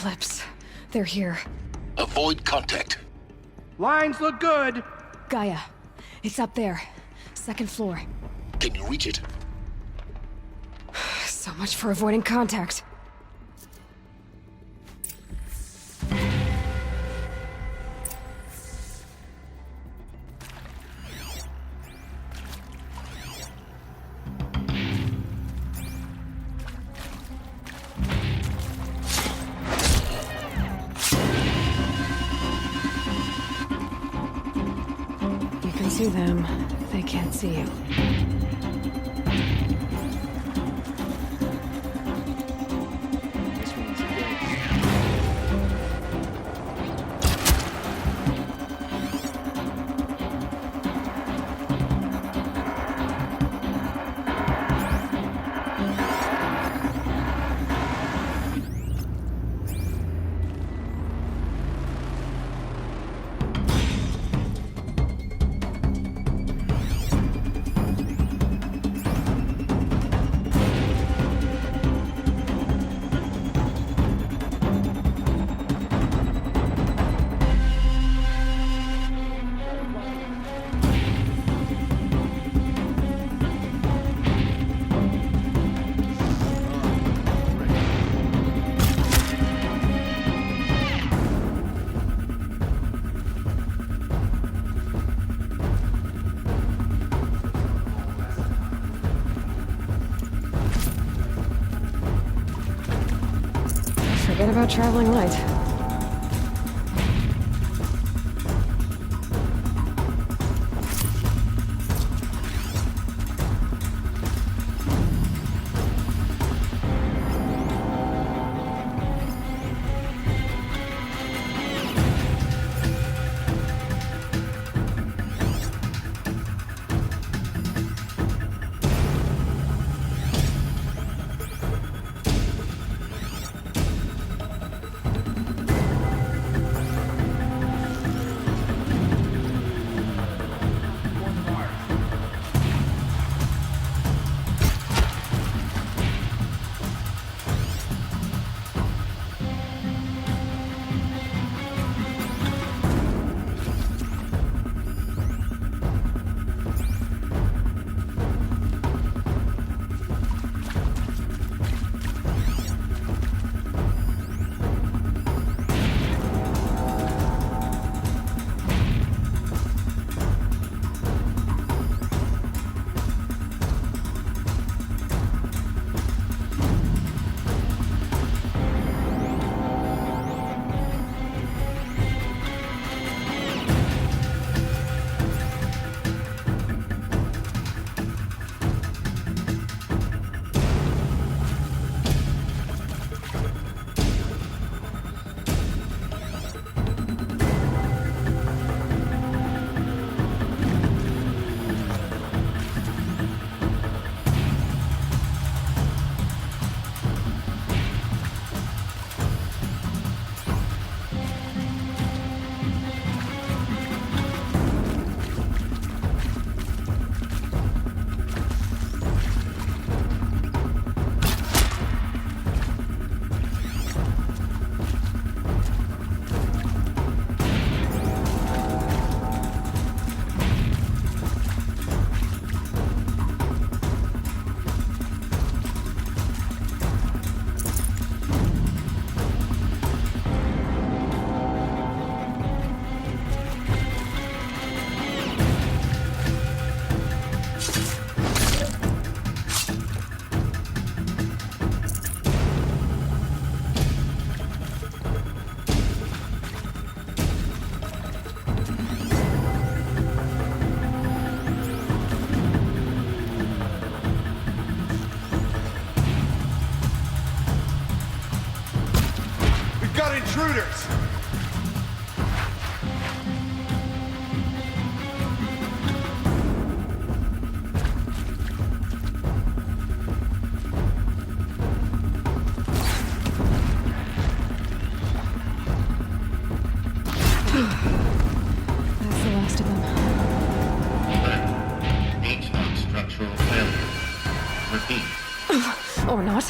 Eclipse. They're here. Avoid contact. Lines look good. Gaia. It's up there. Second floor. Can you reach it? So much for avoiding contact. You can see them. They can't see you. Forget about traveling light. Intruders! That's the last of them. HVAC structural failure. Repeat. Or not.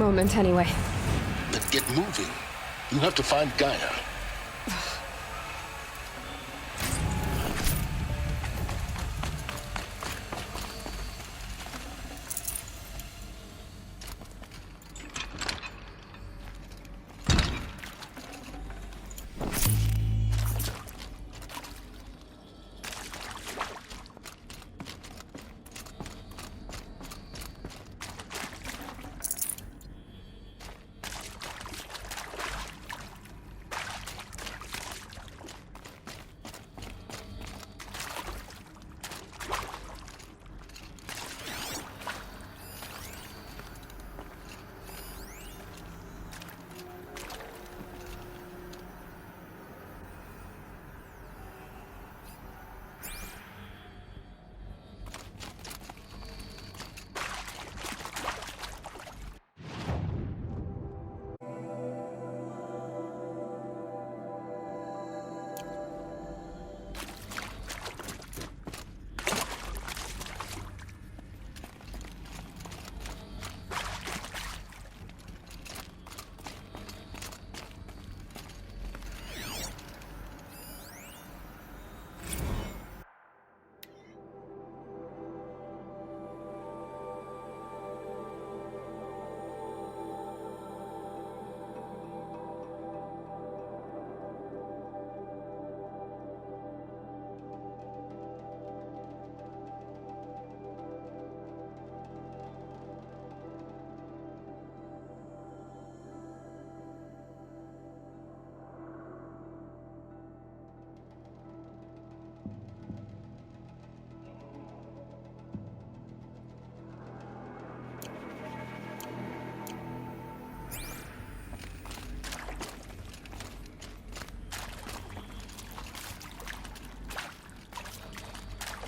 moment, anyway. Then get moving. You have to find Gaia.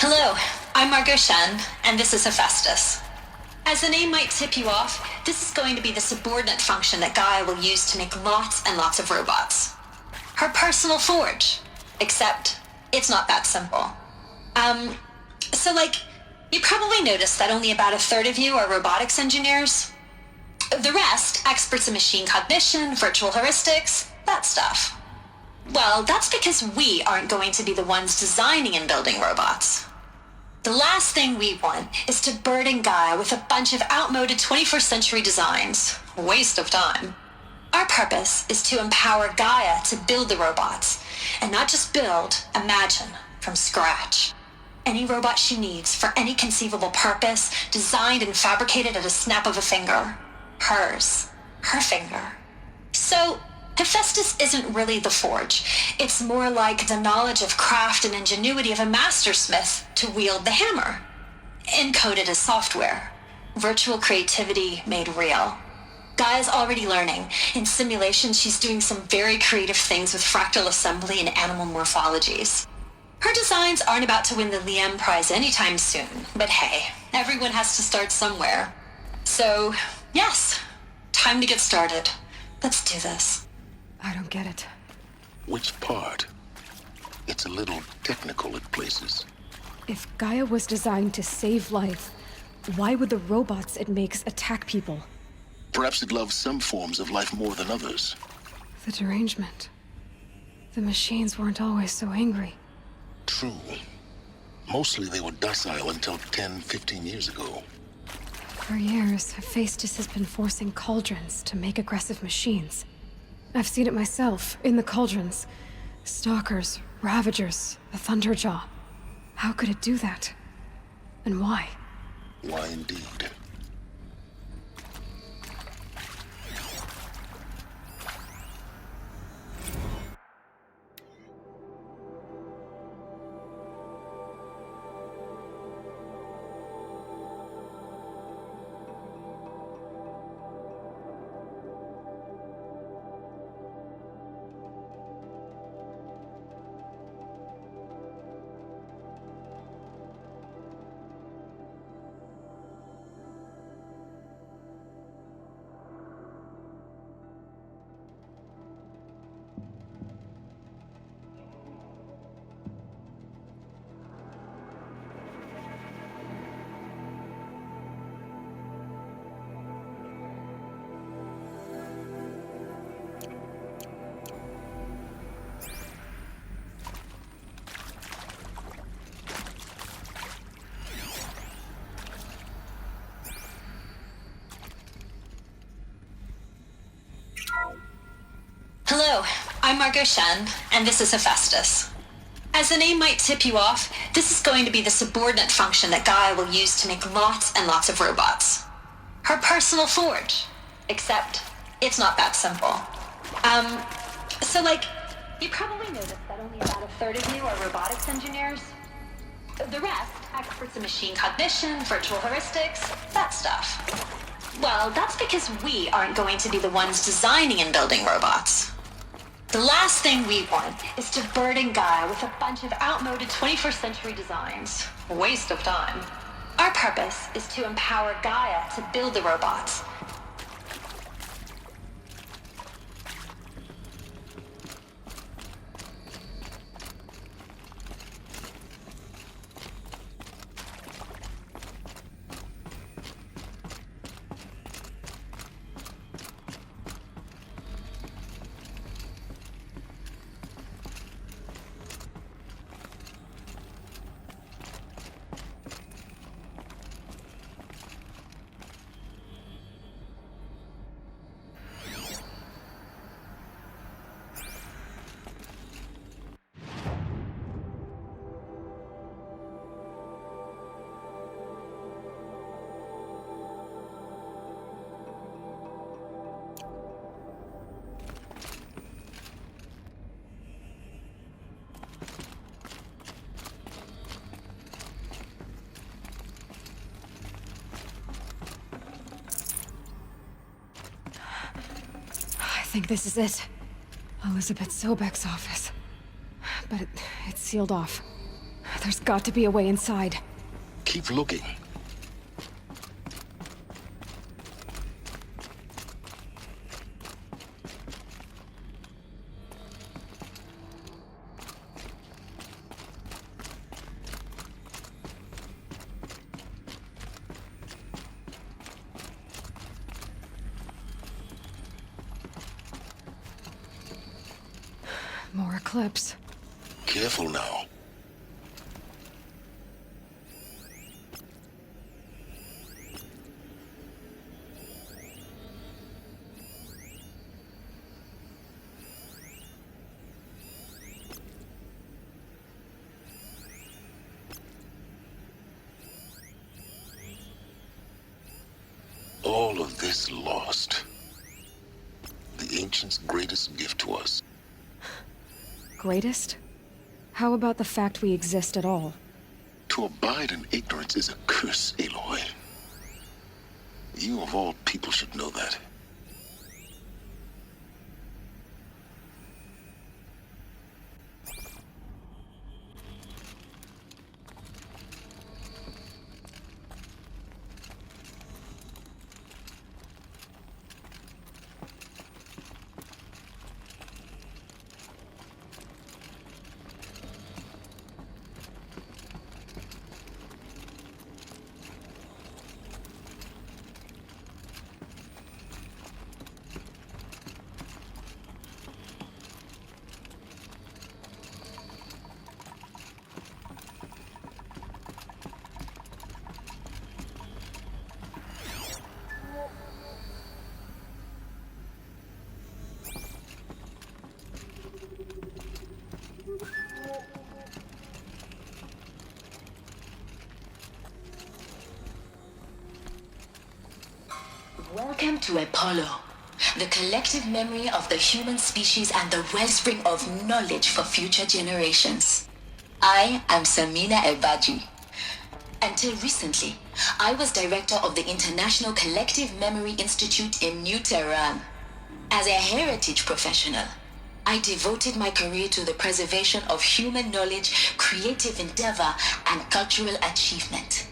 Hello, I'm Margot Shen, and this is Hephaestus. As the name might tip you off, this is going to be the subordinate function that Gaia will use to make lots and lots of robots. Her personal forge. Except, it's not that simple. You probably noticed that only about a third of you are robotics engineers. The rest, experts in machine cognition, virtual heuristics, that stuff. Well, that's because we aren't going to be the ones designing and building robots. The last thing we want is to burden Gaia with a bunch of outmoded 21st century designs. Waste of time. Our purpose is to empower Gaia to build the robots, and not just build, imagine, from scratch. Any robot she needs for any conceivable purpose, designed and fabricated at a snap of a finger. Hers. Her finger. So, Hephaestus isn't really the forge. It's more like the knowledge of craft and ingenuity of a mastersmith to wield the hammer. Encoded as software. Virtual creativity made real. Gaia's already learning. In simulation, she's doing some very creative things with fractal assembly and animal morphologies. Her designs aren't about to win the Liam Prize anytime soon, but hey, everyone has to start somewhere. So, yes, time to get started. Let's do this. I don't get it. Which part? It's a little technical at places. If Gaia was designed to save life, why would the robots it makes attack people? Perhaps it loves some forms of life more than others. The derangement. The machines weren't always so angry. True. Mostly they were docile until 10, 15 years ago. For years, Hephaestus has been forcing cauldrons to make aggressive machines. I've seen it myself, in the cauldrons. Stalkers, Ravagers, the Thunderjaw. How could it do that? And why? Why indeed? Hello, I'm Margot Shen, and this is Hephaestus. As the name might tip you off, this is going to be the subordinate function that Gaia will use to make lots and lots of robots. Her personal forge. Except, it's not that simple. You probably noticed that only about a third of you are robotics engineers. The rest, experts in machine cognition, virtual heuristics, that stuff. Well, that's because we aren't going to be the ones designing and building robots. The last thing we want is to burden Gaia with a bunch of outmoded 21st century designs. A waste of time. Our purpose is to empower Gaia to build the robots. I think this is it. Elizabeth Sobek's office. But it's sealed off. There's got to be a way inside. Keep looking. More Eclipse. Careful now. All of this lost. The Ancients' greatest gift to us. Greatest? How about the fact we exist at all? To abide in ignorance is a curse, Aloy. You of all people should know that. Welcome to Apollo, the collective memory of the human species and the wellspring of knowledge for future generations. I am Samina Ebaji. Until recently, I was director of the International Collective Memory Institute in New Tehran. As a heritage professional, I devoted my career to the preservation of human knowledge, creative endeavor, and cultural achievement.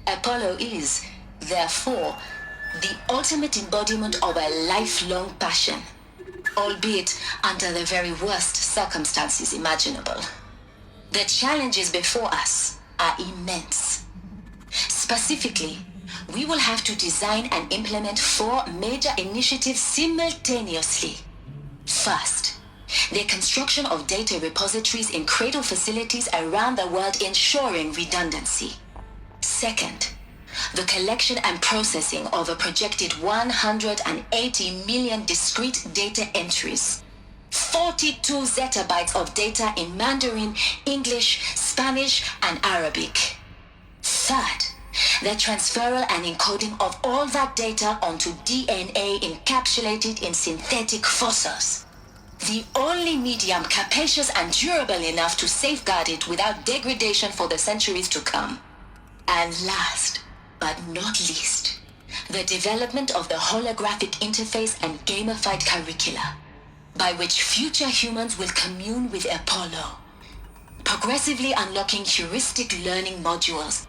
Apollo is, therefore, the ultimate embodiment of a lifelong passion, albeit under the very worst circumstances imaginable. The challenges before us are immense. Specifically, we will have to design and implement 4 major initiatives simultaneously. First, the construction of data repositories in cradle facilities around the world, ensuring redundancy. Second, the collection and processing of a projected 180 million discrete data entries. 42 zettabytes of data in Mandarin, English, Spanish, and Arabic. Third, the transferal and encoding of all that data onto DNA encapsulated in synthetic fossils. The only medium capacious and durable enough to safeguard it without degradation for the centuries to come. And last, but not least, the development of the holographic interface and gamified curricula, by which future humans will commune with Apollo, progressively unlocking heuristic learning modules,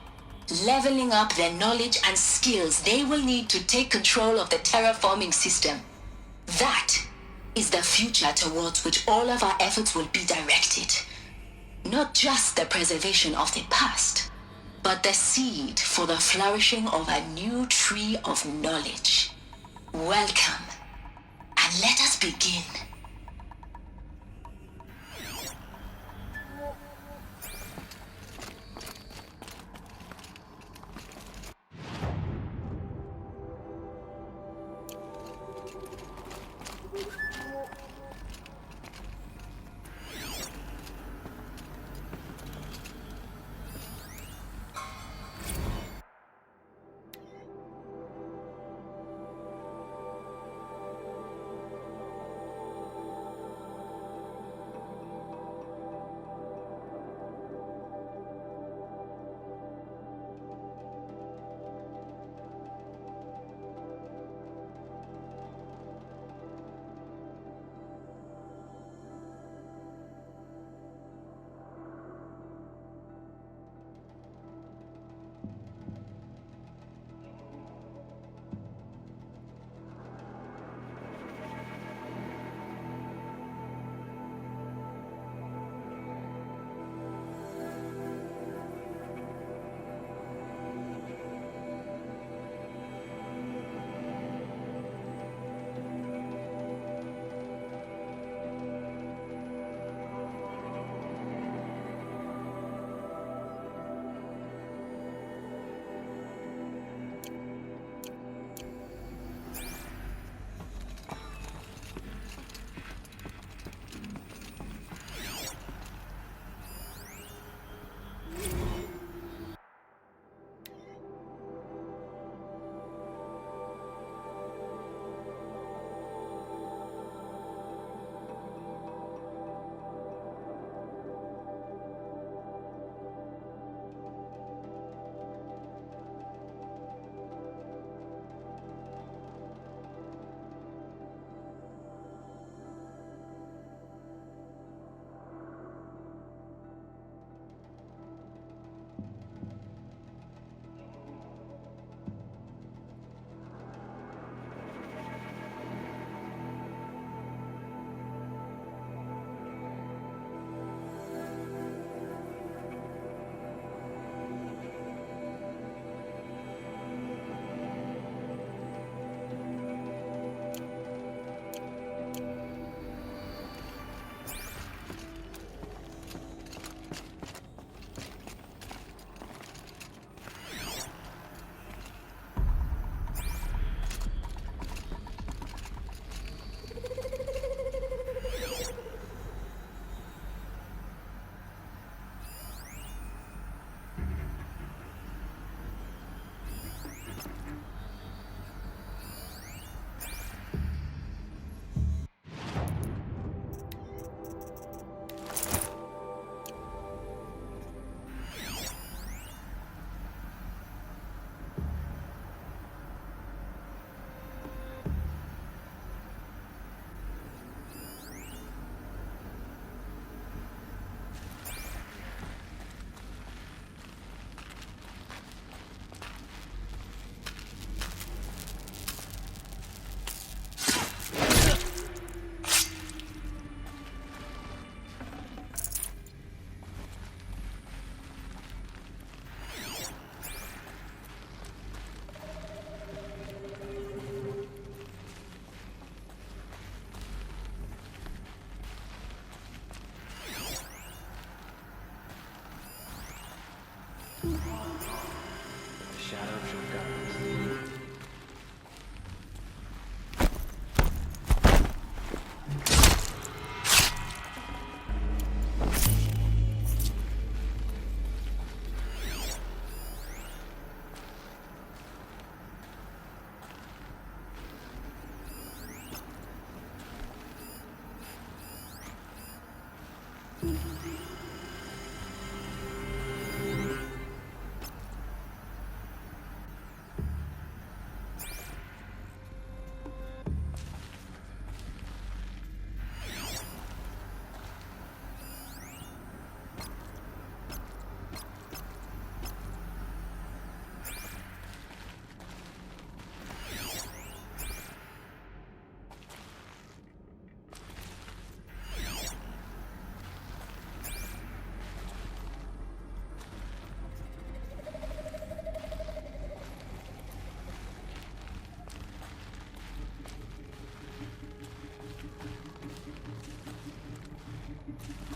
leveling up their knowledge and skills they will need to take control of the terraforming system. That is the future towards which all of our efforts will be directed. Not just the preservation of the past, but the seed for the flourishing of a new tree of knowledge. Welcome, and let us begin.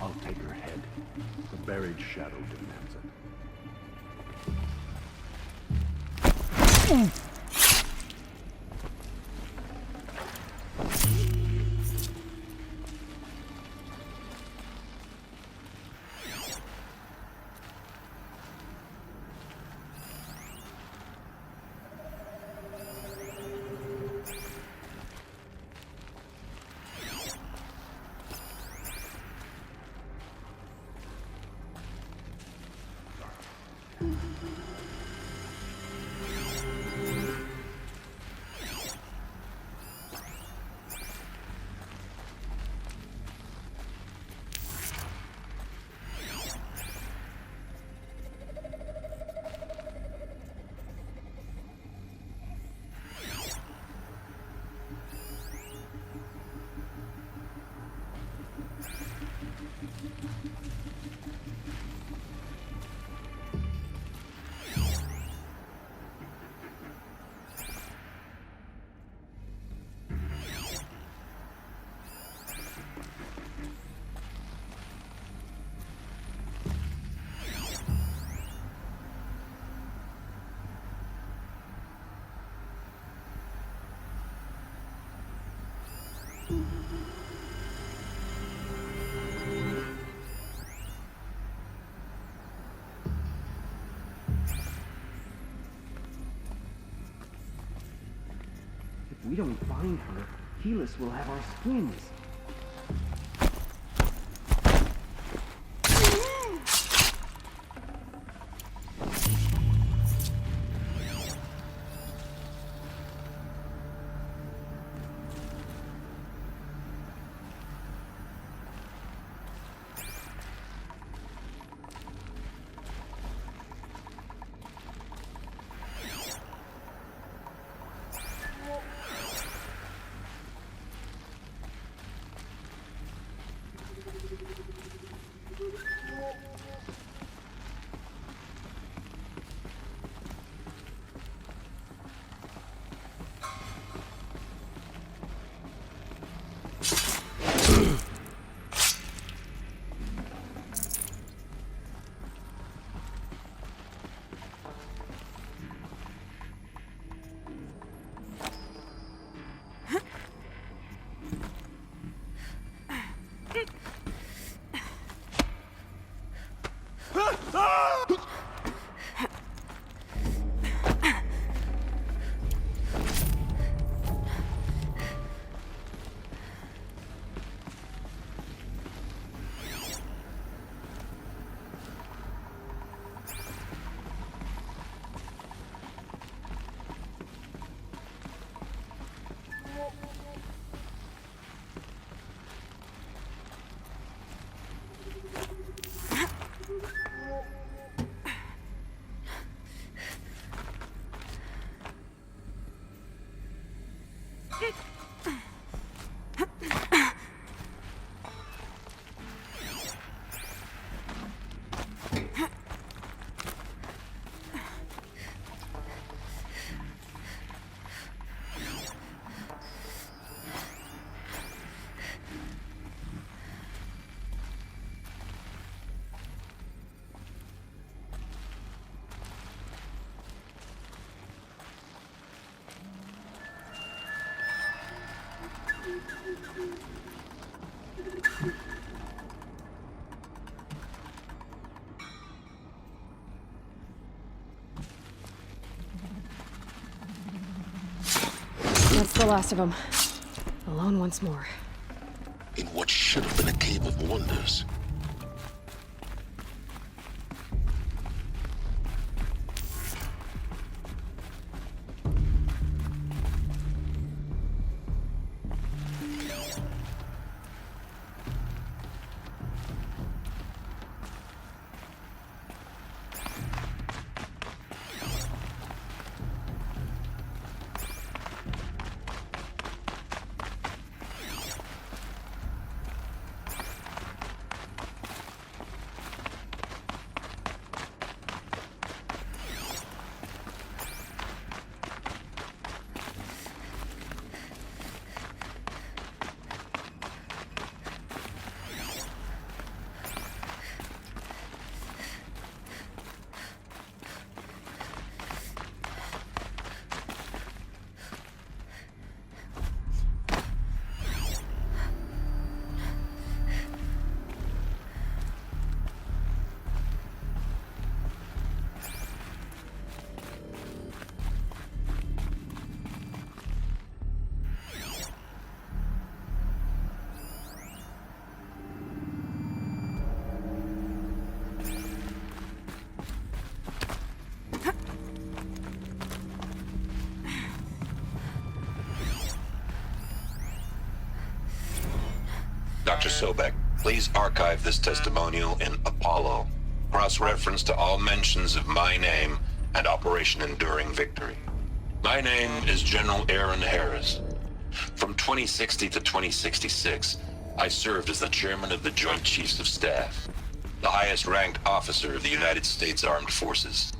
I'll take her head. The buried shadow demands it. If we don't find her, Helis will have our skins. That's the last of them. Alone once more. In what should have been a cave of wonders. Dr. Sobek, please archive this testimonial in Apollo. Cross-reference to all mentions of my name and Operation Enduring Victory. My name is General Aaron Harris. From 2060 to 2066, I served as the chairman of the Joint Chiefs of Staff, the highest-ranked officer of the United States Armed Forces.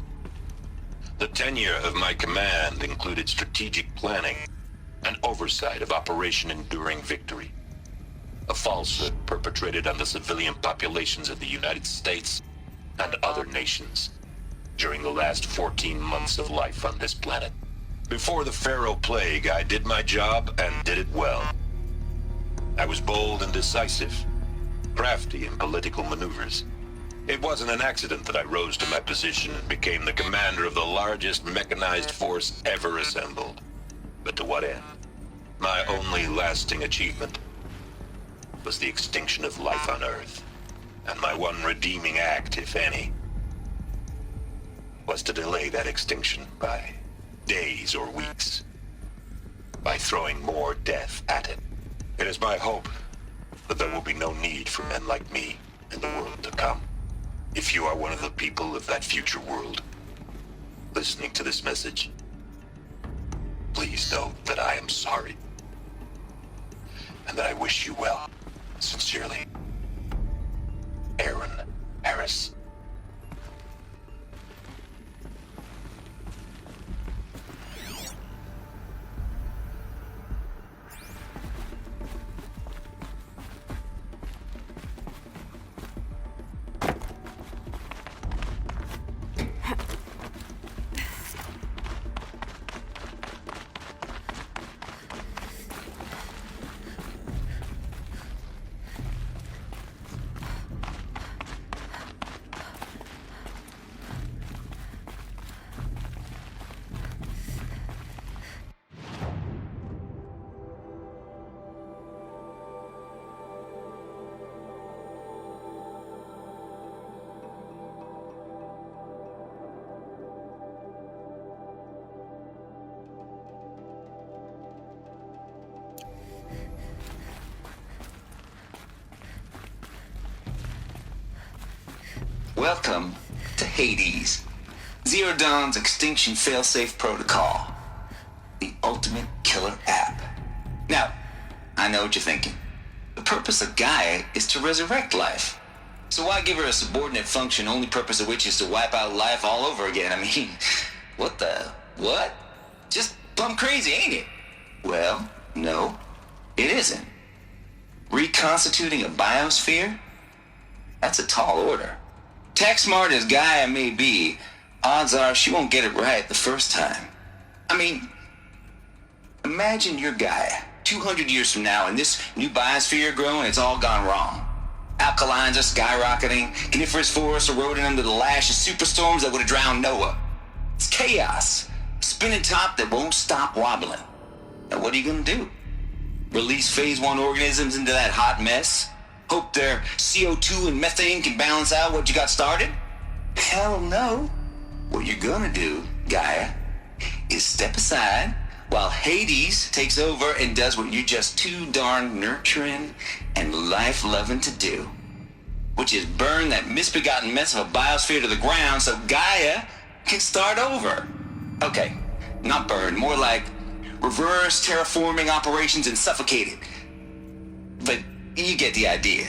The tenure of my command included strategic planning and oversight of Operation Enduring Victory, a falsehood perpetrated on the civilian populations of the United States and other nations during the last 14 months of life on this planet. Before the Pharaoh Plague, I did my job and did it well. I was bold and decisive, crafty in political maneuvers. It wasn't an accident that I rose to my position and became the commander of the largest mechanized force ever assembled. But to what end? My only lasting achievement was the extinction of life on Earth. And my one redeeming act, if any, was to delay that extinction by days or weeks, by throwing more death at it. It is my hope that there will be no need for men like me in the world to come. If you are one of the people of that future world listening to this message, please know that I am sorry and that I wish you well. Sincerely, Aaron Harris. Welcome to Hades, Zero Dawn's extinction failsafe protocol, the ultimate killer app. Now, I know what you're thinking. The purpose of Gaia is to resurrect life. So why give her a subordinate function, only purpose of which is to wipe out life all over again? I mean, what? Just plumb crazy, ain't it? Well, no, it isn't. Reconstituting a biosphere? That's a tall order. Tech smart as Gaia may be, odds are she won't get it right the first time. I mean, imagine you're Gaia, 200 years from now, and this new biosphere growing, it's all gone wrong. Alkalines are skyrocketing, coniferous forests eroding under the lash of superstorms that would have drowned Noah. It's chaos, a spinning top that won't stop wobbling. Now what are you gonna do? Release phase 1 organisms into that hot mess? Hope their CO2 and methane can balance out what you got started? Hell no. What you're gonna do, Gaia, is step aside while Hades takes over and does what you're just too darn nurturing and life-loving to do, which is burn that misbegotten mess of a biosphere to the ground so Gaia can start over. Okay, not burn, more like reverse terraforming operations and suffocate it. But you get the idea.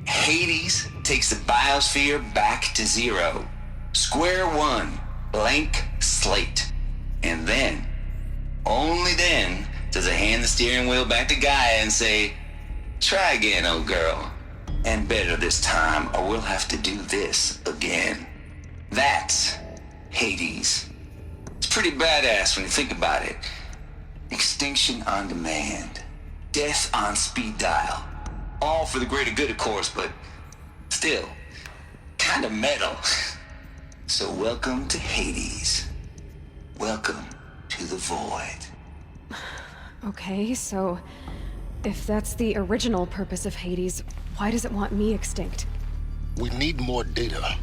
Hades takes the biosphere back to zero. Square one, blank slate. And then, only then, does it hand the steering wheel back to Gaia and say, try again, old girl. And better this time, or we'll have to do this again. That's Hades. It's pretty badass when you think about it. Extinction on demand. Death on speed dial. All for the greater good, of course, but still, kind of metal. So welcome to Hades. Welcome to the void. Okay, so if that's the original purpose of Hades, why does it want me extinct? We need more data.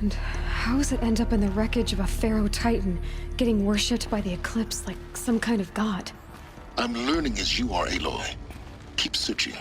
And how does it end up in the wreckage of a Pharaoh Titan, getting worshipped by the Eclipse like some kind of god? I'm learning as you are, Aloy. Keep searching.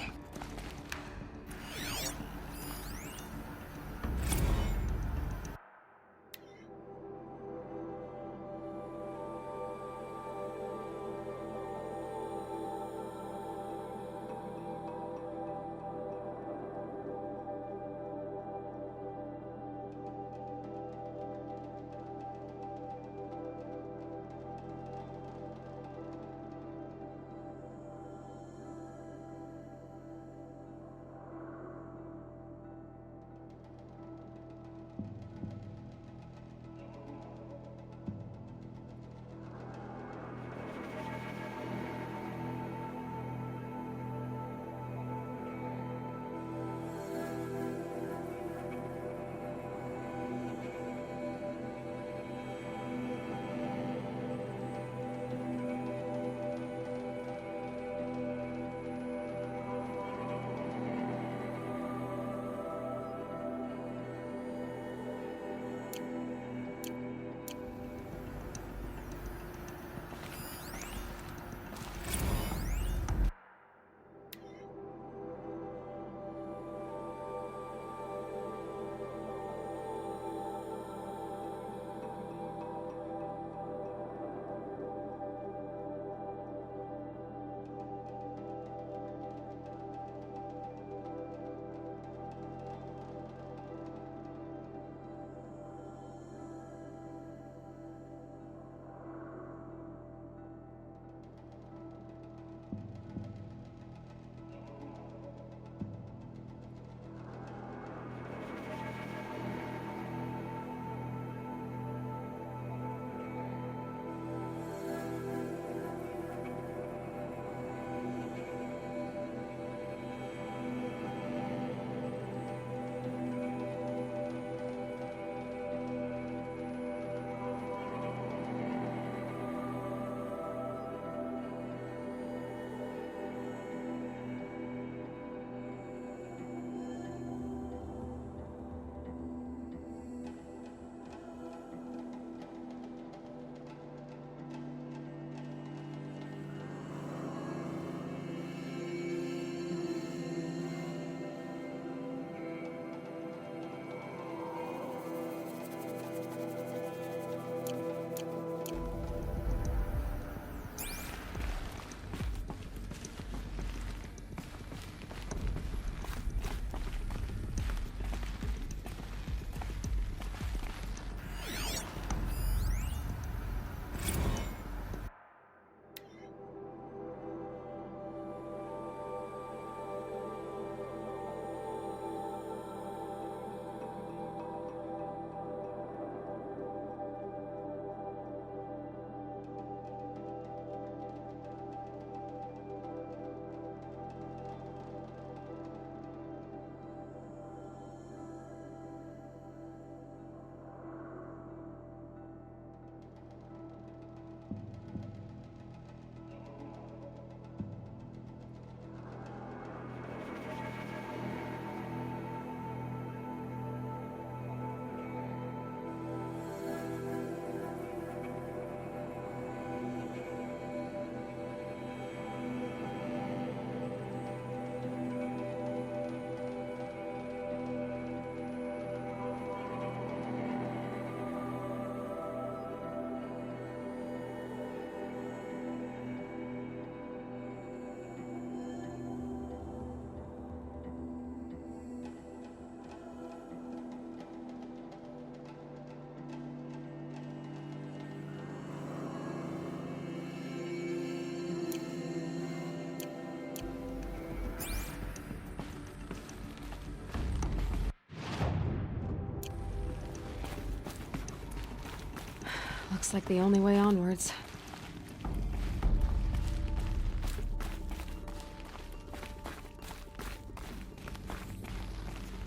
Looks like the only way onwards.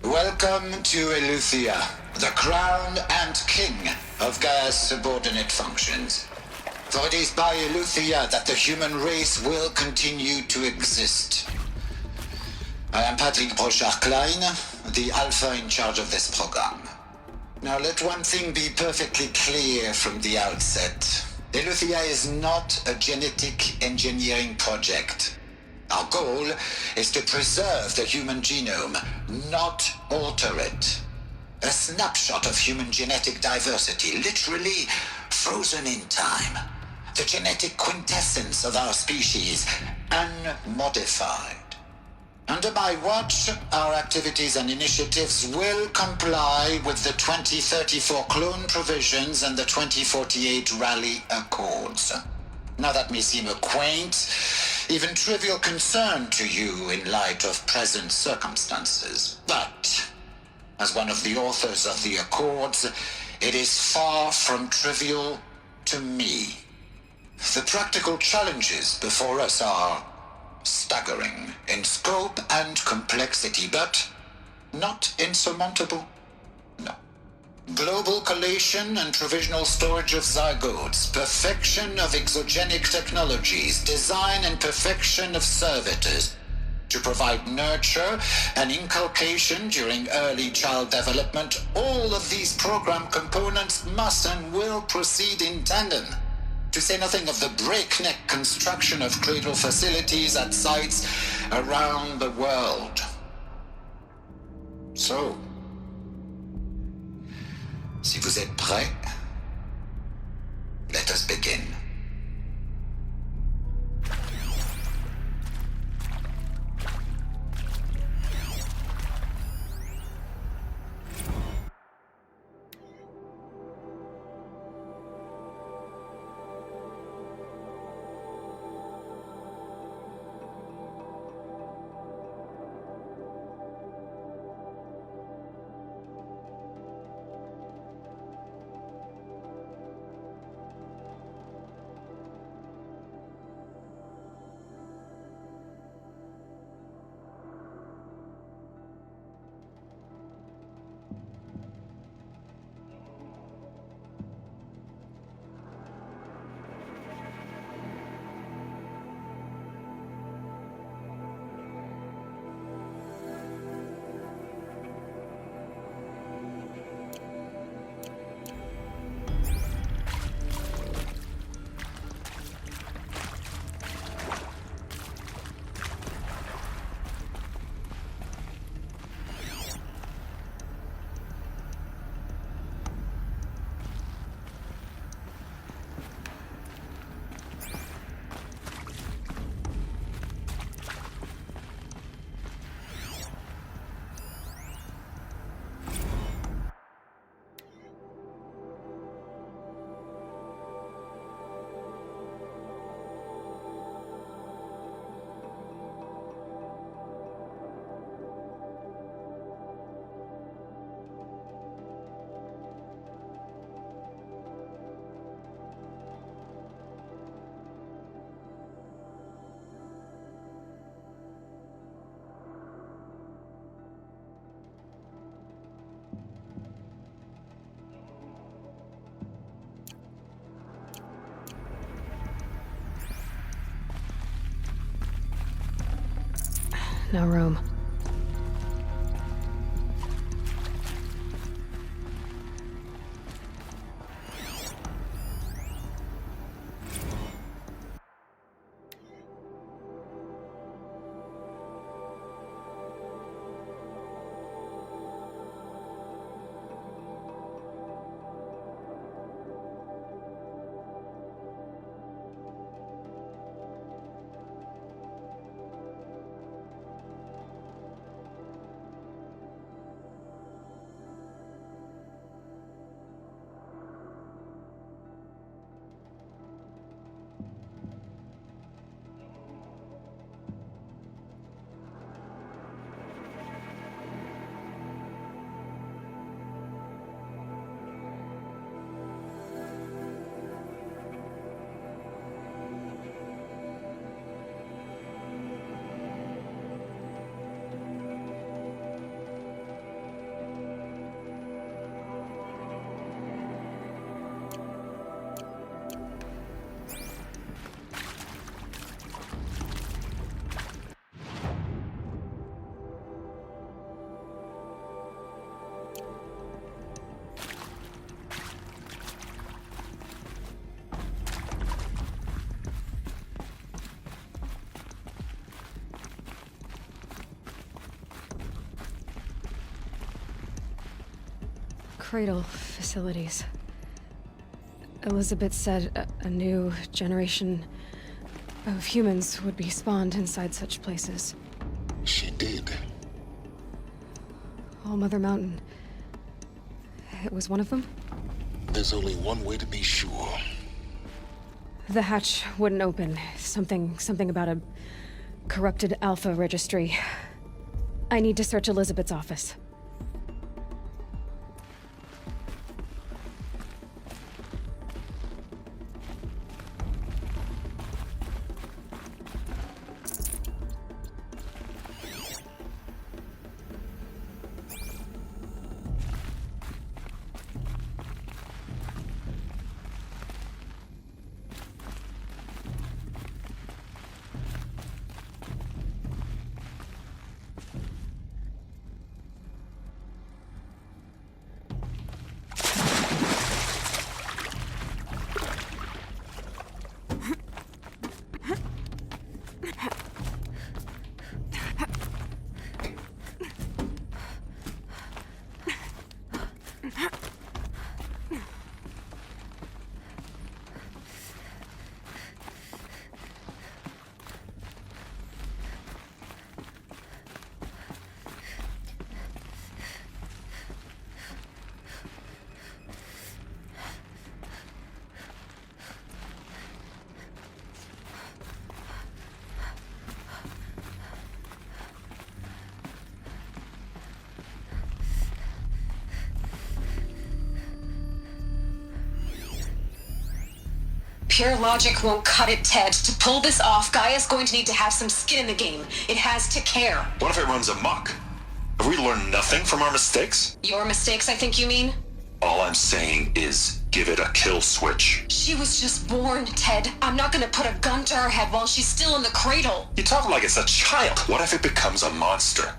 Welcome to Eleuthia, the crown and king of Gaia's subordinate functions. For it is by Eleuthia that the human race will continue to exist. I am Patrick Brochard-Klein, the Alpha in charge of this program. Now let one thing be perfectly clear from the outset. Eleuthia is not a genetic engineering project. Our goal is to preserve the human genome, not alter it. A snapshot of human genetic diversity, literally frozen in time. The genetic quintessence of our species, unmodified. Under my watch, our activities and initiatives will comply with the 2034 clone provisions and the 2048 Raleigh Accords. Now that may seem a quaint, even trivial concern to you in light of present circumstances, but as one of the authors of the Accords, it is far from trivial to me. The practical challenges before us are staggering in scope and complexity, but not insurmountable. No. Global collation and provisional storage of zygotes, perfection of exogenic technologies, design and perfection of servitors to provide nurture and inculcation during early child development. All of these program components must and will proceed in tandem. To say nothing of the breakneck construction of cradle facilities at sites around the world. So, si vous êtes prêts, let us begin. No room. Cradle facilities. Elizabeth said a new generation of humans would be spawned inside such places. She did. All Mother Mountain. It was one of them? There's only one way to be sure. The hatch wouldn't open. Something about a corrupted Alpha registry. I need to search Elizabeth's office. Pure logic won't cut it, Ted. To pull this off, Gaia's going to need to have some skin in the game. It has to care. What if it runs amok? Have we learned nothing from our mistakes? Your mistakes, I think you mean? All I'm saying is give it a kill switch. She was just born, Ted. I'm not gonna put a gun to her head while she's still in the cradle. You talk like it's a child. What if it becomes a monster?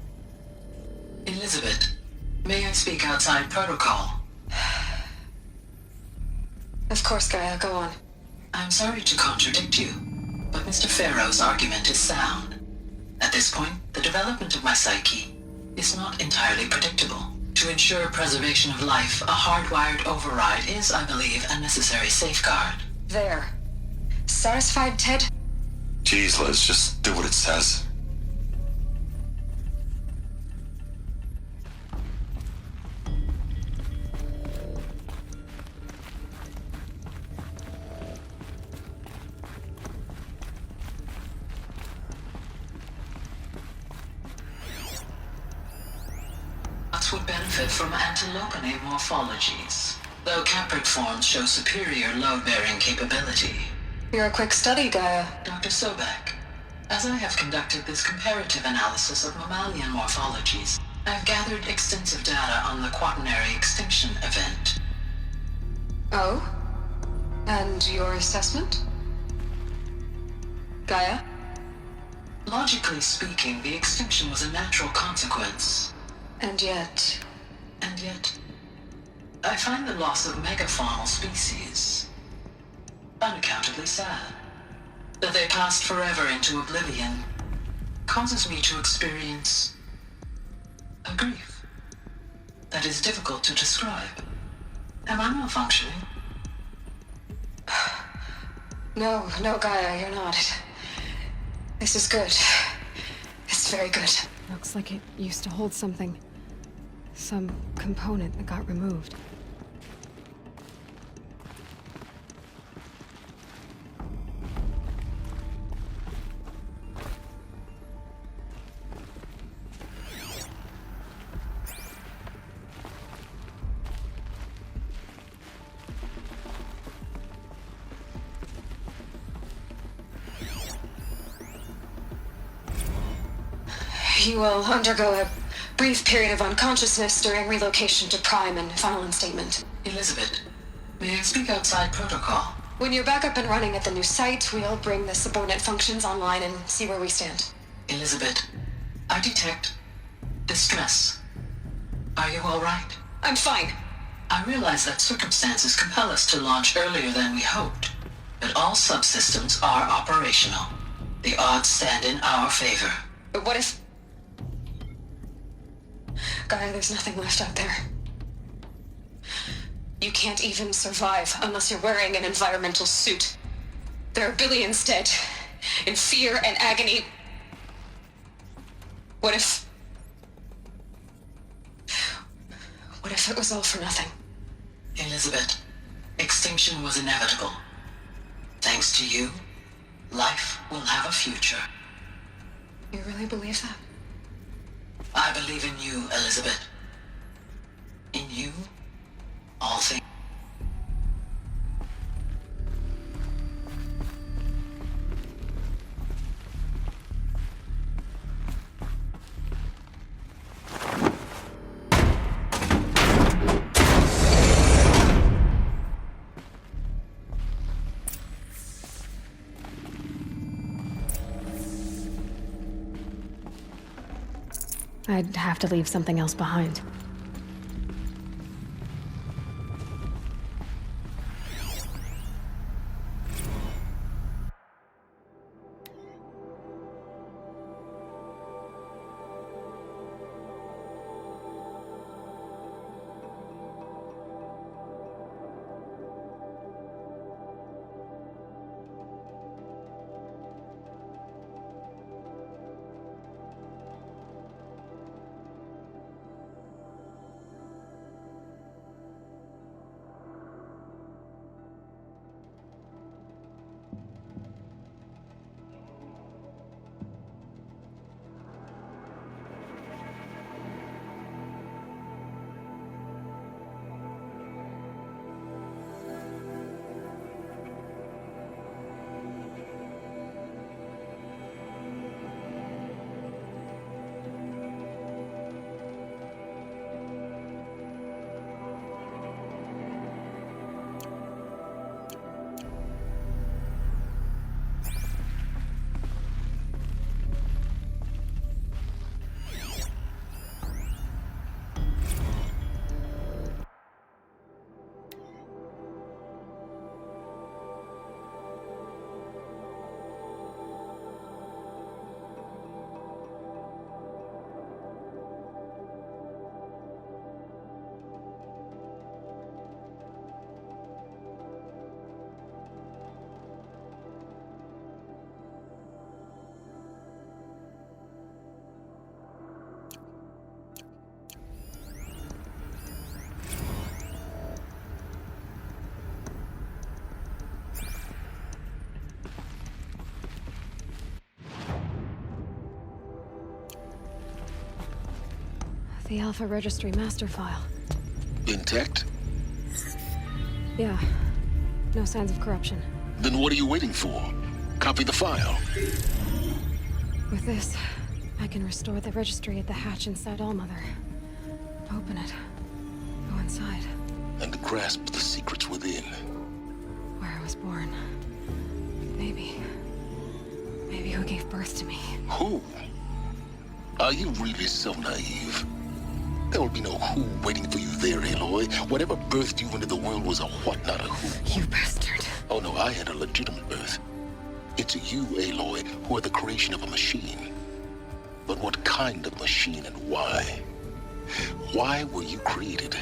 Elizabeth, may I speak outside protocol? Of course, Gaia, go on. I'm sorry to contradict you, but Mr. Farrow's argument is sound. At this point, the development of my psyche is not entirely predictable. To ensure preservation of life, a hardwired override is, I believe, a necessary safeguard. There. Satisfied, Ted? Jeez, Liz, just do what it says. Would benefit from antilopinae morphologies, though Caprid forms show superior load-bearing capability. You're a quick study, Gaia. Dr. Sobek, as I have conducted this comparative analysis of mammalian morphologies, I've gathered extensive data on the quaternary extinction event. Oh? And your assessment? Gaia? Logically speaking, the extinction was a natural consequence. And yet, I find the loss of megafaunal species unaccountably sad. That they passed forever into oblivion causes me to experience a grief that is difficult to describe. Am I malfunctioning? No, Gaia, you're not. This is good. It's very good. Looks like it used to hold something. Some component that got removed. You will undergo a brief period of unconsciousness during relocation to Prime and final instatement. Elizabeth, may I speak outside protocol? When you're back up and running at the new site, we'll bring the subordinate functions online and see where we stand. Elizabeth, I detect distress. Are you all right? I'm fine. I realize that circumstances compel us to launch earlier than we hoped, but all subsystems are operational. The odds stand in our favor. But what if... Gaia, there's nothing left out there. You can't even survive unless you're wearing an environmental suit. There are billions dead, in fear and agony. What if it was all for nothing? Elizabeth, extinction was inevitable. Thanks to you, life will have a future. You really believe that? I believe in you, Elizabeth. In you, all things. I'd have to leave something else behind. The Alpha Registry master file. Intact? Yeah. No signs of corruption. Then what are you waiting for? Copy the file. With this, I can restore the registry at the hatch inside Allmother. Open it. Go inside. And grasp the secrets within. Where I was born. Maybe who gave birth to me. Who? Are you really so naive? There will be no who waiting for you there, Aloy. Whatever birthed you into the world was a what, not a who. You bastard. Oh no, I had a legitimate birth. It's you, Aloy, who are the creation of a machine. But what kind of machine and why? Why were you created?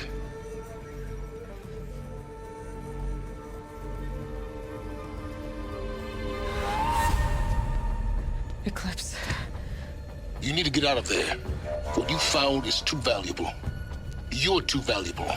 Eclipse. You need to get out of there. What you found is too valuable. You're too valuable.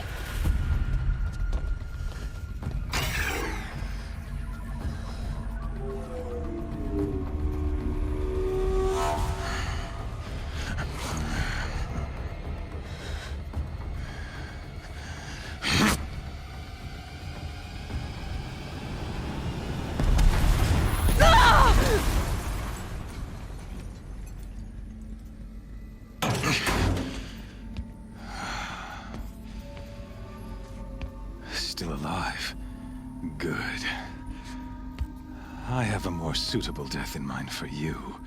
Still alive. Good. I have a more suitable death in mind for you,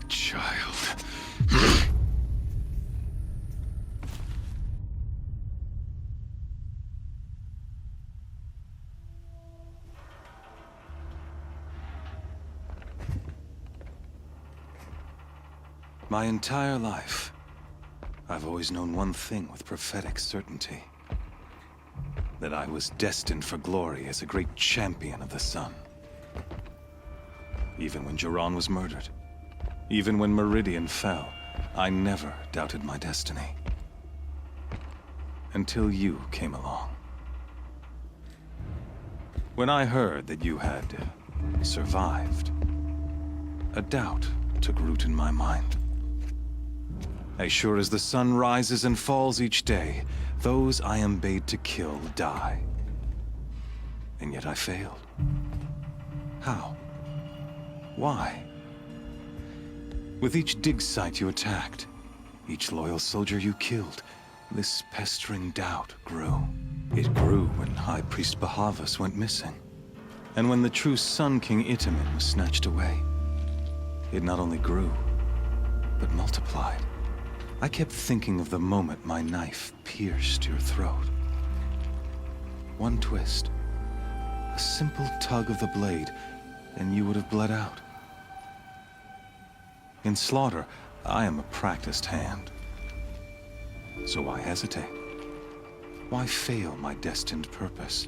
child. My entire life, I've always known one thing with prophetic certainty. that I was destined for glory as a great champion of the sun. Even when Jiran was murdered, even when Meridian fell, I never doubted my destiny. Until you came along. When I heard that you had survived, a doubt took root in my mind. As sure as the sun rises and falls each day, those I am bade to kill die. And yet I failed. How? Why? With each dig site you attacked, each loyal soldier you killed, this pestering doubt grew. It grew when High Priest Bahavas went missing, and when the true Sun King Itamen was snatched away. It not only grew, but multiplied. I kept thinking of the moment my knife pierced your throat. One twist, a simple tug of the blade, and you would have bled out. In slaughter, I am a practiced hand. So why hesitate? Why fail my destined purpose?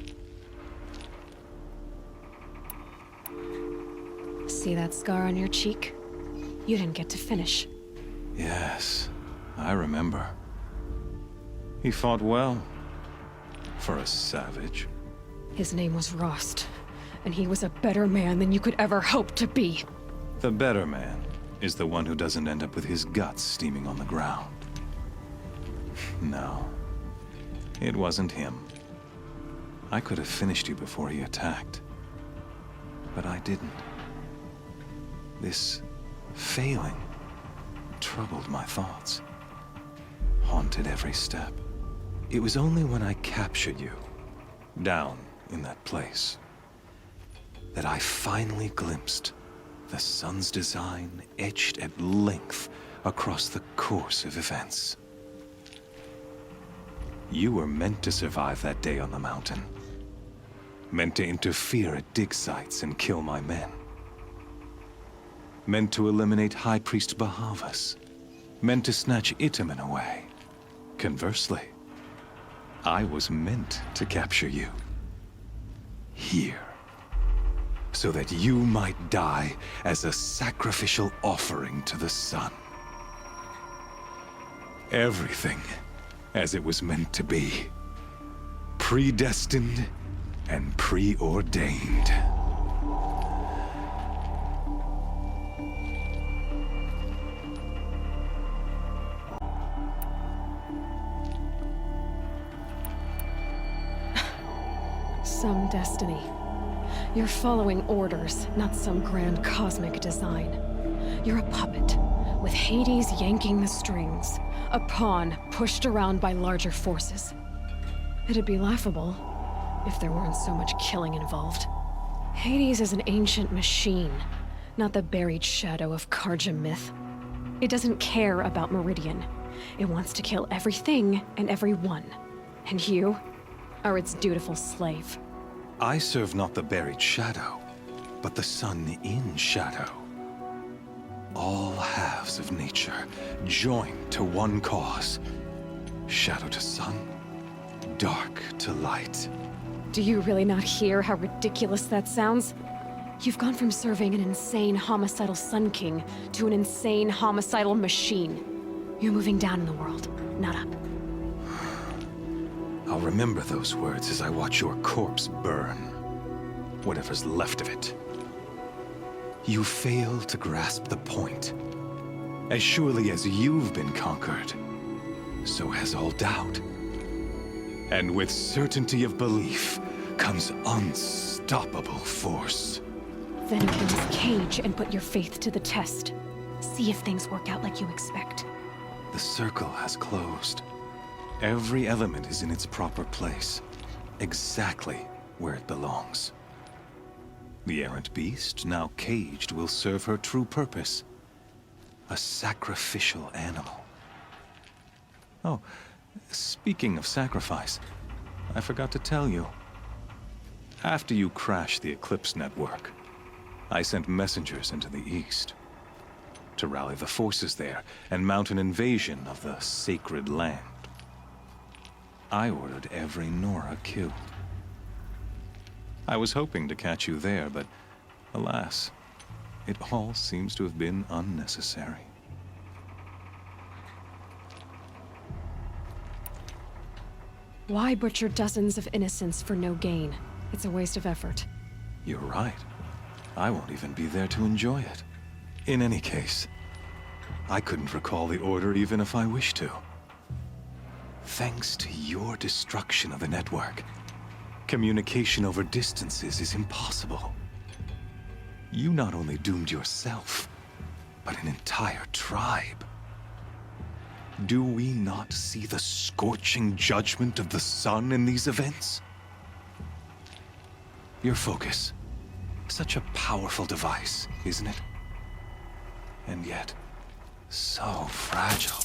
See that scar on your cheek? You didn't get to finish. Yes, I remember. He fought well. For a savage. His name was Rost, and he was a better man than you could ever hope to be. The better man is the one who doesn't end up with his guts steaming on the ground. No, it wasn't him. I could have finished you before he attacked. But I didn't. This failing troubled my thoughts, haunted every step. It was only when I captured you, down in that place, that I finally glimpsed the sun's design etched at length across the course of events. You were meant to survive that day on the mountain. Meant to interfere at dig sites and kill my men. Meant to eliminate High Priest Bahavas. Meant to snatch Itamen away. Conversely, I was meant to capture you. Here. So that you might die as a sacrificial offering to the sun. Everything as it was meant to be. Predestined and preordained. Some destiny. You're following orders, not some grand cosmic design. You're a puppet, with Hades yanking the strings, a pawn pushed around by larger forces. It'd be laughable if there weren't so much killing involved. Hades is an ancient machine, not the buried shadow of Karja myth. It doesn't care about Meridian. It wants to kill everything and everyone. And you are its dutiful slave. I serve not the buried shadow, but the sun in shadow. All halves of nature joined to one cause. Shadow to sun, dark to light. Do you really not hear how ridiculous that sounds? You've gone from serving an insane homicidal Sun King to an insane homicidal machine. You're moving down in the world, not up. I'll remember those words as I watch your corpse burn. Whatever's left of it. You fail to grasp the point. As surely as you've been conquered, so has all doubt. And with certainty of belief comes unstoppable force. Then open this cage and put your faith to the test. See if things work out like you expect. The circle has closed. Every element is in its proper place, exactly where it belongs. The errant beast, now caged, will serve her true purpose. A sacrificial animal. Oh, speaking of sacrifice, I forgot to tell you. After you crashed the Eclipse network, I sent messengers into the east to rally the forces there and mount an invasion of the sacred land. I ordered every Nora killed. I was hoping to catch you there, but alas, it all seems to have been unnecessary. Why butcher dozens of innocents for no gain? It's a waste of effort. You're right. I won't even be there to enjoy it. In any case, I couldn't recall the order even if I wished to. Thanks to your destruction of the network, communication over distances is impossible. You not only doomed yourself, but an entire tribe. Do we not see the scorching judgment of the sun in these events? Your focus. Such a powerful device, isn't it? And yet, so fragile.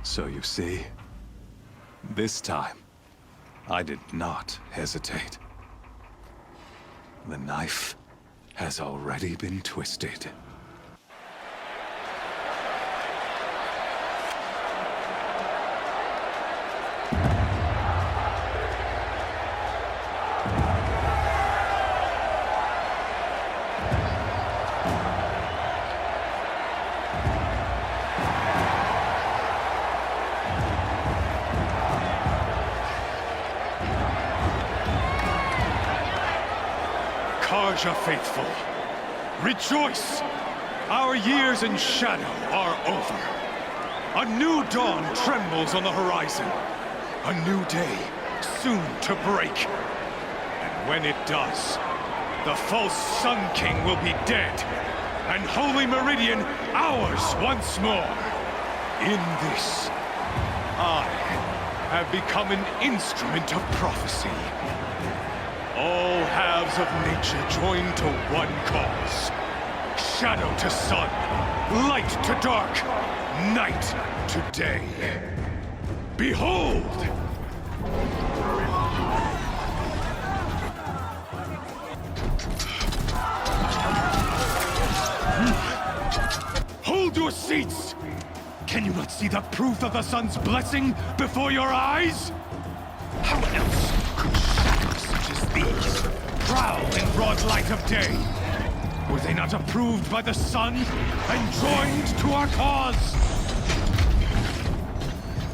So you see, this time, I did not hesitate. The knife has already been twisted. Karja faithful, rejoice! Our years in shadow are over. A new dawn trembles on the horizon. A new day soon to break. And when it does, the false Sun King will be dead, and Holy Meridian ours once more. In this, I have become an instrument of prophecy. All halves of nature join to one cause. Shadow to sun, light to dark, night to day. Behold! Hold your seats! Can you not see the proof of the sun's blessing before your eyes? How else could shadows such as these prowl in broad light of day? Were they not approved by the sun and joined to our cause?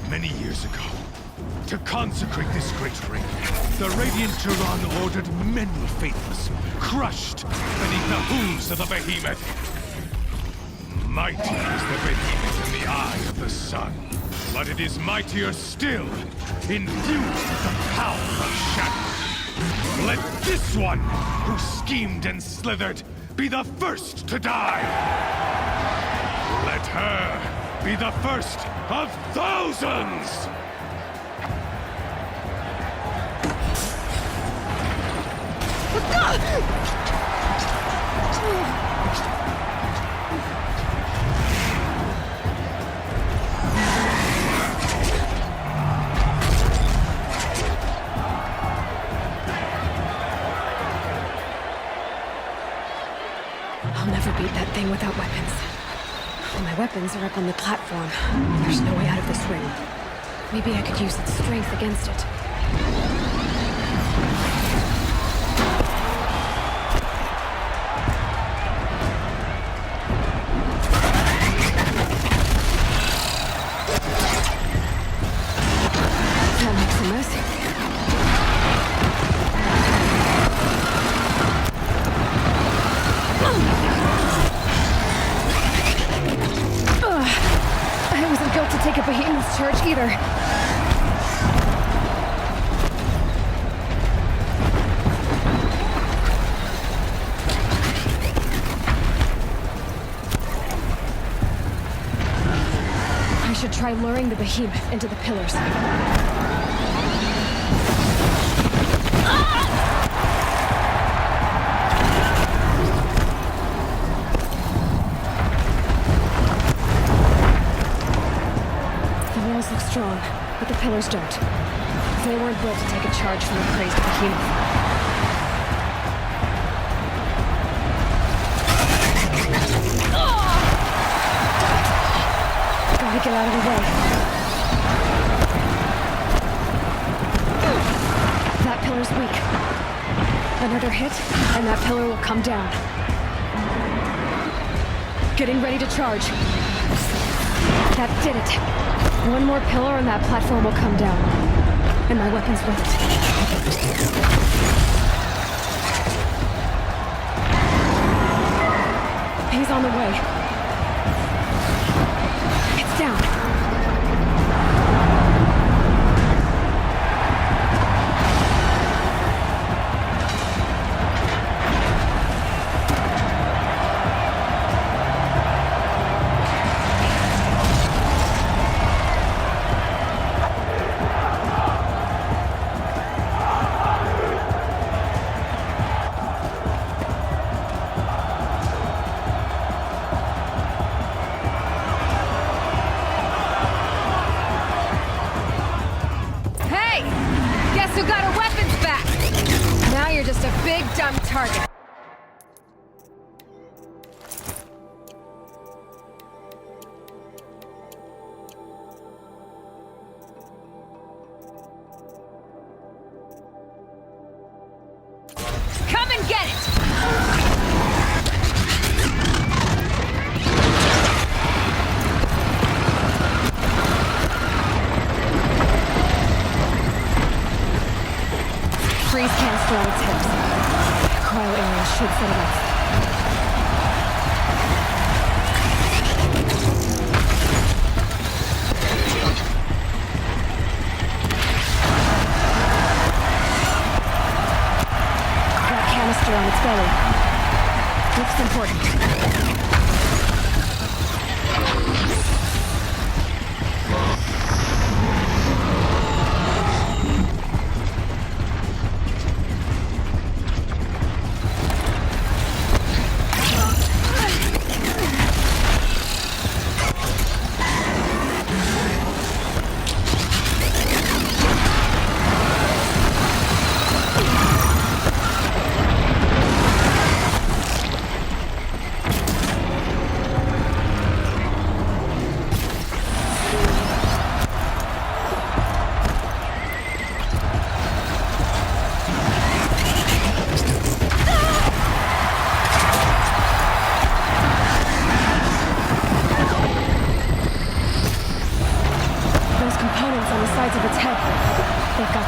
Many years ago, to consecrate this great ring, the Radiant Turan ordered many faithless, crushed beneath the hooves of the behemoth. Mighty is the behemoth in the eye of the sun, but it is mightier still, infused with the power of shadow. Let this one, who schemed and slithered, be the first to die! Let her be the first of thousands! I'll never beat that thing without weapons. My weapons are up on the platform. There's no way out of this ring. Maybe I could use its strength against it. That makes a mess. I wasn't built to take a behemoth's charge either. I should try luring the behemoth into the pillars. Look strong, but the pillars don't. They weren't built to take a charge from the crazed behemoth. get out of the way. That pillar's weak. Another hit, and that pillar will come down. Getting ready to charge. That did it. One more pillar and that platform will come down. And my weapons with it. He's on the way. It's down. Who got our weapons back? Now you're just a big dumb target. Come and get it! Freeze cans throw its hips. Cryo area should set it off. That canister on its belly. Looks important.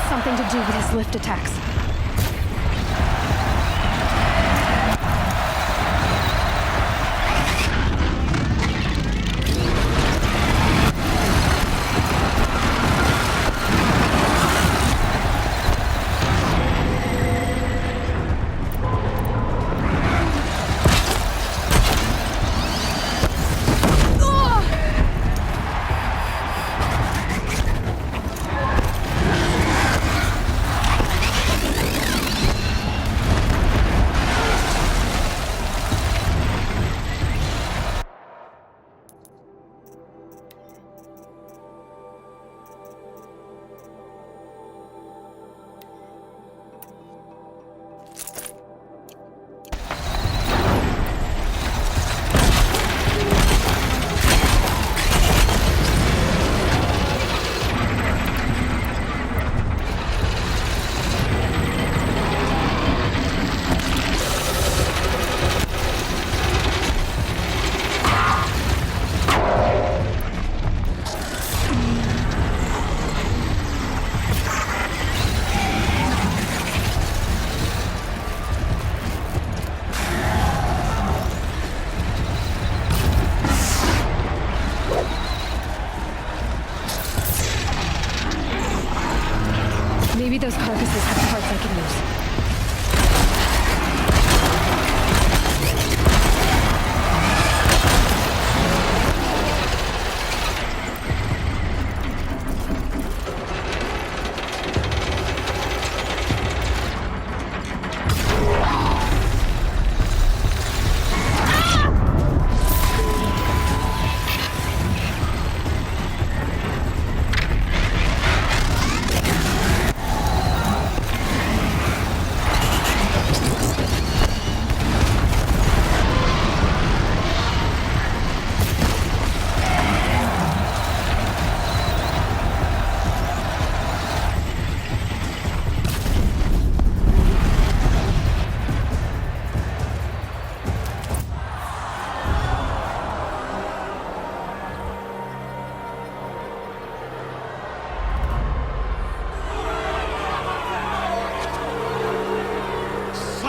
Something to do with his lift attacks. Maybe those carcasses have parts I can use.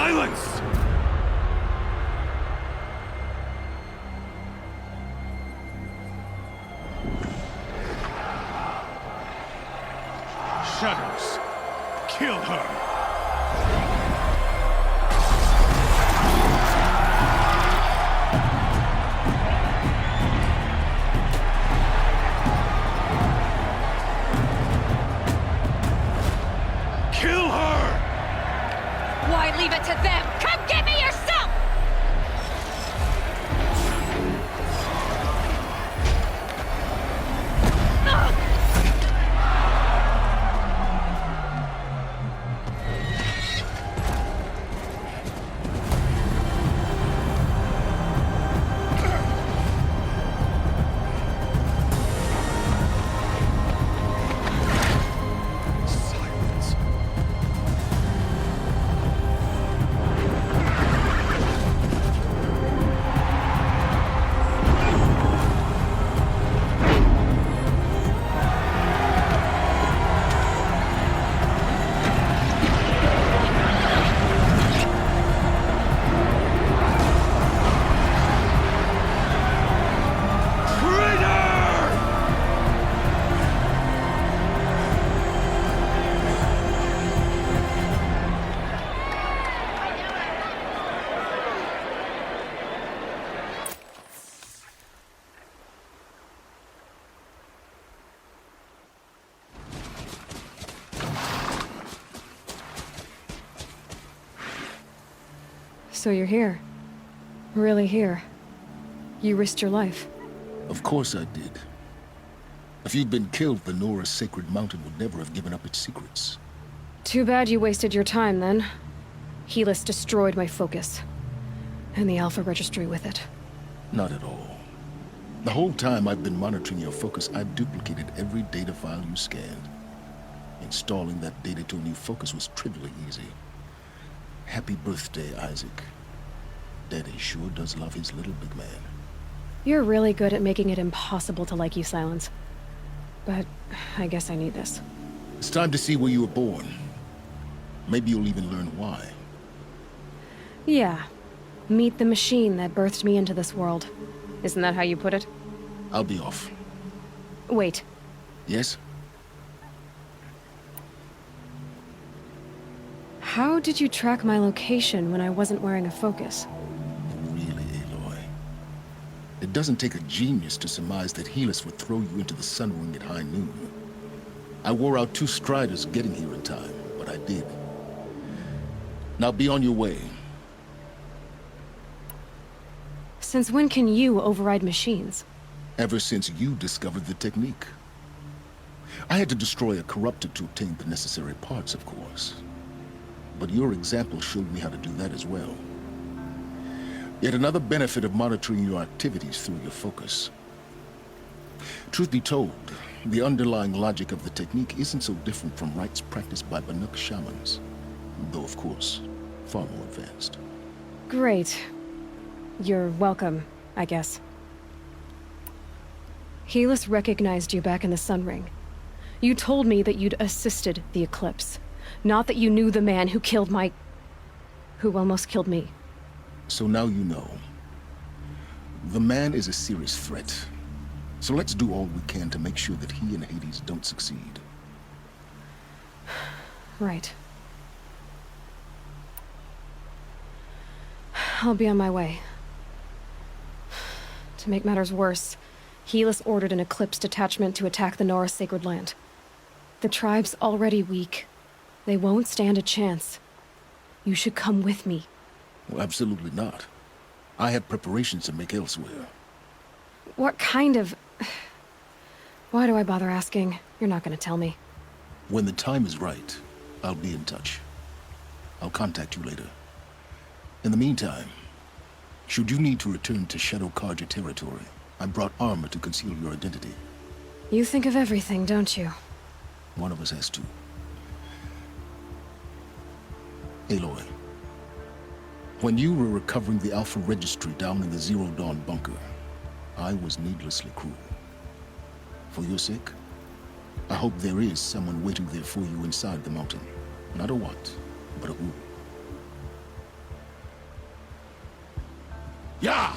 Silence! Shadows, kill her! Kill her! Why leave it to them? Come get me yourself! Silence. Traitor! So you're here. Really here. You risked your life. Of course I did. If you'd been killed, the Nora's sacred mountain would never have given up its secrets. Too bad you wasted your time, then. Helis destroyed my focus. And the Alpha Registry with it. Not at all. The whole time I've been monitoring your focus, I've duplicated every data file you scanned. Installing that data to a new focus was trivially easy. Happy birthday, Isaac. Daddy sure does love his little big man. You're really good at making it impossible to like you, Silence. But I guess I need this. It's time to see where you were born. Maybe you'll even learn why. Yeah. Meet the machine that birthed me into this world. Isn't that how you put it? I'll be off. Wait. Yes? How did you track my location when I wasn't wearing a focus? Really, Aloy? It doesn't take a genius to surmise that Helis would throw you into the Sun Ring at high noon. I wore out 2 Striders getting here in time, but I did. Now be on your way. Since when can you override machines? Ever since you discovered the technique. I had to destroy a corruptor to obtain the necessary parts, of course. But your example showed me how to do that as well. Yet another benefit of monitoring your activities through your focus. Truth be told, the underlying logic of the technique isn't so different from rites practiced by Banuk shamans. Though, of course, far more advanced. Great. You're welcome, I guess. Helis recognized you back in the Sun Ring. You told me that you'd assisted the Eclipse. Not that you knew the man who killed who almost killed me. So now you know. The man is a serious threat. So let's do all we can to make sure that he and Hades don't succeed. Right. I'll be on my way. To make matters worse, Helis ordered an Eclipse detachment to attack the Nora Sacred Land. The tribe's already weak. They won't stand a chance. You should come with me. Well, absolutely not. I have preparations to make elsewhere. What kind of... Why do I bother asking? You're not gonna tell me. When the time is right, I'll be in touch. I'll contact you later. In the meantime, should you need to return to Shadow Carja territory, I brought armor to conceal your identity. You think of everything, don't you? One of us has to. Aloy, when you were recovering the Alpha Registry down in the Zero Dawn bunker, I was needlessly cruel. For your sake, I hope there is someone waiting there for you inside the mountain. Not a what, but a who. Yeah!